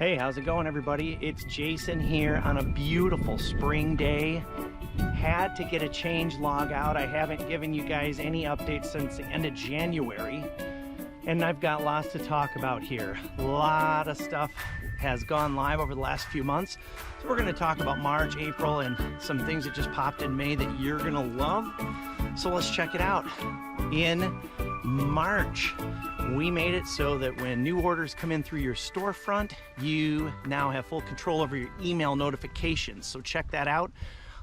Hey, how's it going, everybody? It's Jason here on a beautiful spring day. Had to get a change log out. I haven't given you guys any updates since the end of January, and I've got lots to talk about here. A lot of stuff has gone live over the last few months. So we're going to talk about March, April, and some things that just popped in May that you're going to love. So let's check it out. In March, we made it so that when new orders come in through your storefront, you now have full control over your email notifications. So check that out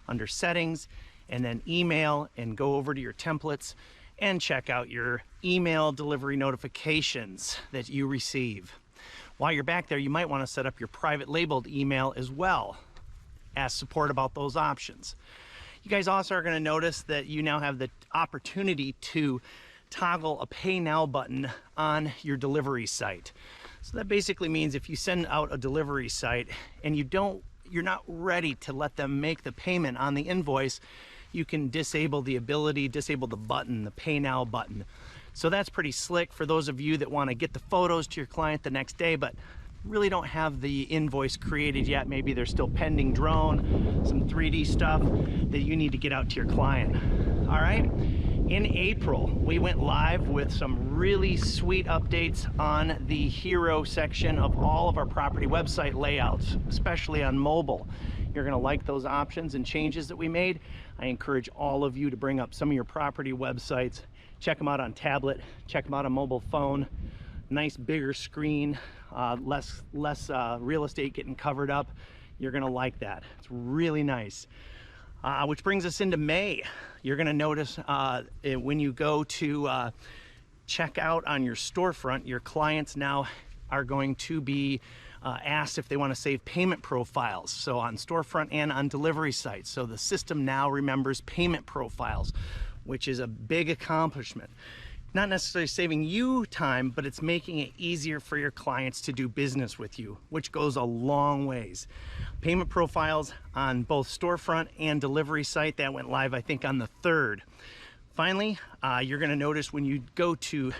under settings and then email, and go over to your templates and check out your email delivery notifications that you receive. While you're back there, you might want to set up your private labeled email as well. Ask support about those options. You guys also are going to notice that you now have the opportunity to toggle a pay now button on your delivery site. So that basically means if you send out a delivery site and you're not ready to let them make the payment on the invoice, you can disable the button, the pay now button. So that's pretty slick for those of you that want to get the photos to your client the next day, but really don't have the invoice created yet. Maybe they're still pending drone, some 3D stuff that you need to get out to your client. All right. In April, we went live with some really sweet updates on the hero section of all of our property website layouts, especially on mobile. You're going to like those options and changes that we made. I encourage all of you to bring up some of your property websites, check them out on tablet, check them out on mobile phone. Nice bigger screen, less real estate getting covered up. You're going to like that. It's really nice. Which brings us into May. You're going to notice when you go to check out on your storefront, your clients now are going to be asked if they want to save payment profiles. So on storefront and on delivery sites. So the system now remembers payment profiles, which is a big accomplishment. Not necessarily saving you time, but it's making it easier for your clients to do business with you, which goes a long ways. Payment profiles on both storefront and delivery site, that went live, I think, on the 3rd. Finally, you're gonna notice when you go to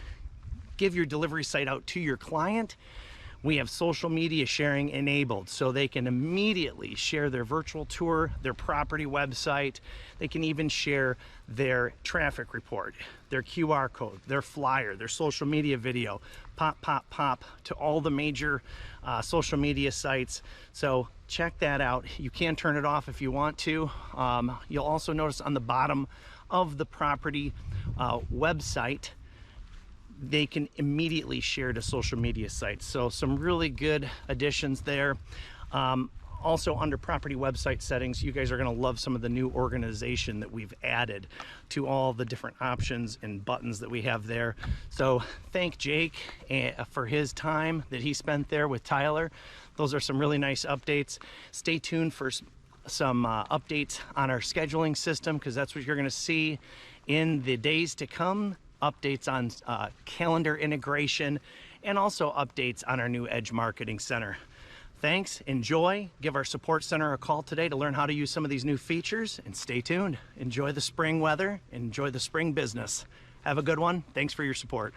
give your delivery site out to your client, we have social media sharing enabled, so they can immediately share their virtual tour, their property website. They can even share their traffic report, their QR code, their flyer, their social media video, pop to all the major social media sites. So check that out. You can turn it off if you want to. You'll also notice on the bottom of the property website, they can immediately share to social media sites. So some really good additions there. Also under property website settings, you guys are going to love some of the new organization that we've added to all the different options and buttons that we have there. So thank Jake for his time that he spent there with Tyler. Those are some really nice updates. Stay tuned for some updates on our scheduling system, because that's what you're going to see in the days to come. Updates on calendar integration, and also updates on our new Edge Marketing Center. Thanks, enjoy. Give our support center a call today to learn how to use some of these new features, and stay tuned. Enjoy the spring weather, enjoy the spring business. Have a good one. Thanks for your support.